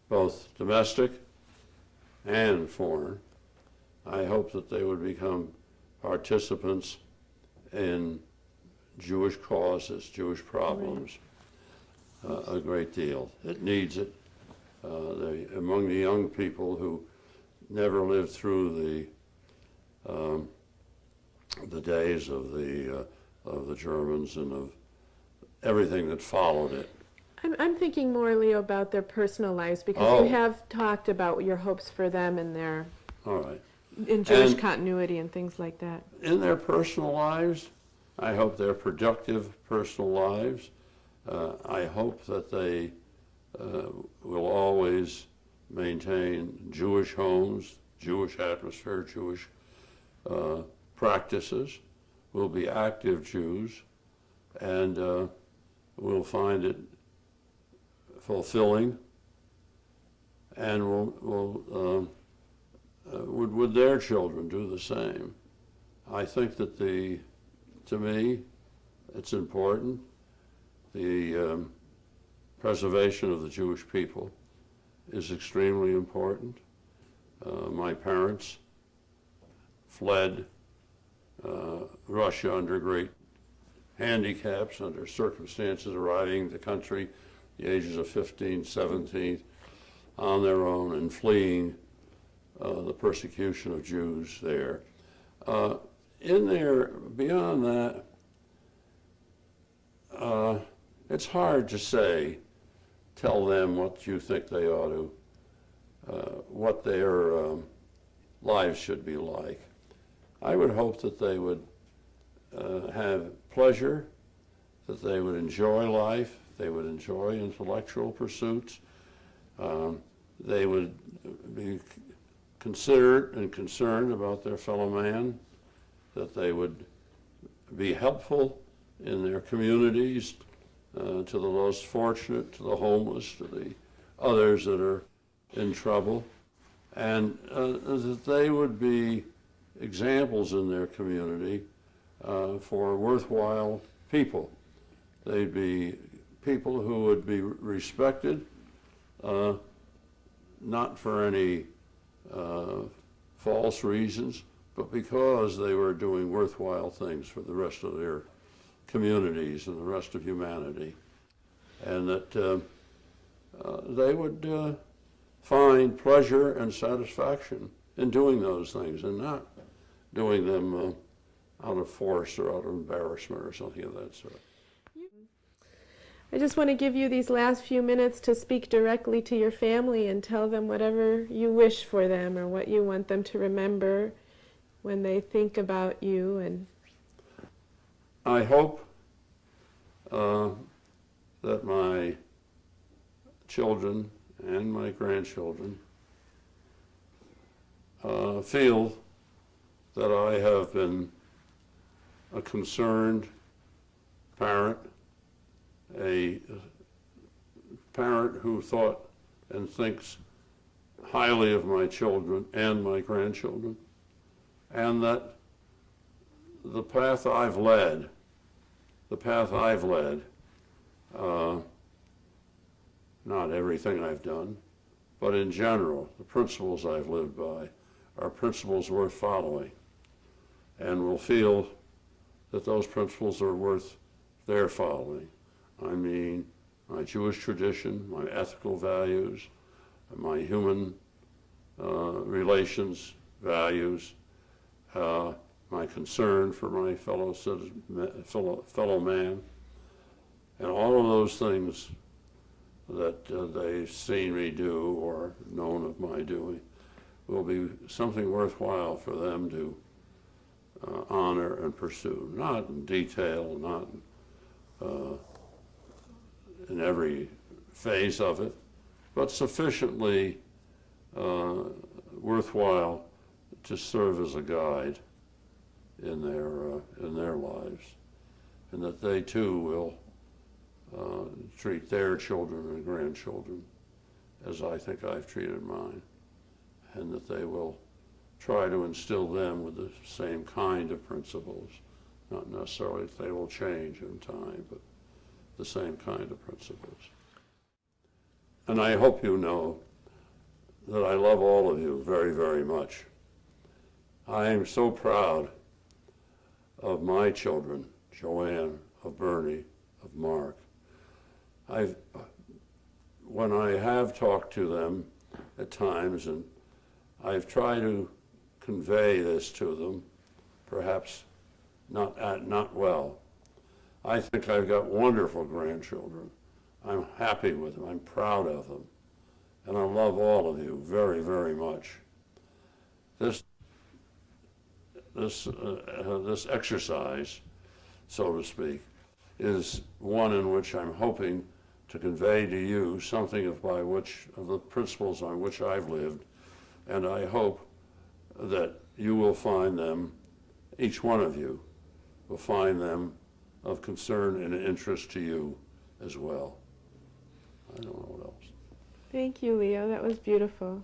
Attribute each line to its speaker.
Speaker 1: both domestic and foreign. I hope that they would become participants in Jewish causes, Jewish problems, a great deal. It needs it. Among the young people who never lived through the days of the Germans and of everything that followed it.
Speaker 2: I'm thinking more, Leo, about their personal lives, because you have talked about your hopes for them and their in Jewish continuity and things like that.
Speaker 1: In their personal lives, I hope they're productive personal lives. I hope that they will always maintain Jewish homes, Jewish atmosphere, Jewish practices, will be active Jews, and will find it fulfilling, and would their children do the same. I think that to me, it's important. The preservation of the Jewish people is extremely important. My parents fled Russia under great handicaps, under circumstances arriving in the country, the ages of 15, 17, on their own and fleeing the persecution of Jews there. Beyond that, it's hard to tell them what you think they ought to, what their lives should be like. I would hope that they would have pleasure, that they would enjoy life, they would enjoy intellectual pursuits, they would be considerate and concerned about their fellow man, that they would be helpful in their communities to the less fortunate, to the homeless, to the others that are in trouble, and that they would be examples in their community for worthwhile people. They'd be people who would be respected, not for any false reasons, but because they were doing worthwhile things for the rest of their communities and the rest of humanity, and that they would find pleasure and satisfaction in doing those things and not doing them out of force or out of embarrassment or something of that sort.
Speaker 2: I just want to give you these last few minutes to speak directly to your family and tell them whatever you wish for them or what you want them to remember when they think about you. And
Speaker 1: I hope that my children and my grandchildren feel that I have been a concerned parent, a parent who thought and thinks highly of my children and my grandchildren, and that the path I've led, not everything I've done, but in general, the principles I've lived by are principles worth following, and will feel that those principles are worth their following. I mean, my Jewish tradition, my ethical values, my human relations values, my concern for my fellow citizen, fellow man, and all of those things that they've seen me do or known of my doing will be something worthwhile for them to honor and pursue, not in detail, not in every phase of it, but sufficiently worthwhile to serve as a guide in their lives, and that they too will treat their children and grandchildren as I think I've treated mine, and that they will try to instill them with the same kind of principles, not necessarily that they will change in time, but the same kind of principles. And I hope you know that I love all of you very, very much. I am so proud of my children, Joanne, of Bernie, of Mark. When I have talked to them at times, and I've tried to convey this to them, perhaps not well. I think I've got wonderful grandchildren. I'm happy with them. I'm proud of them. And I love all of you very, very much. This exercise, so to speak, is one in which I'm hoping to convey to you something of the principles on which I've lived, and I hope that you will find them, each one of you will find them of concern and interest to you as well. I don't know what else.
Speaker 2: Thank you, Leo. That was beautiful.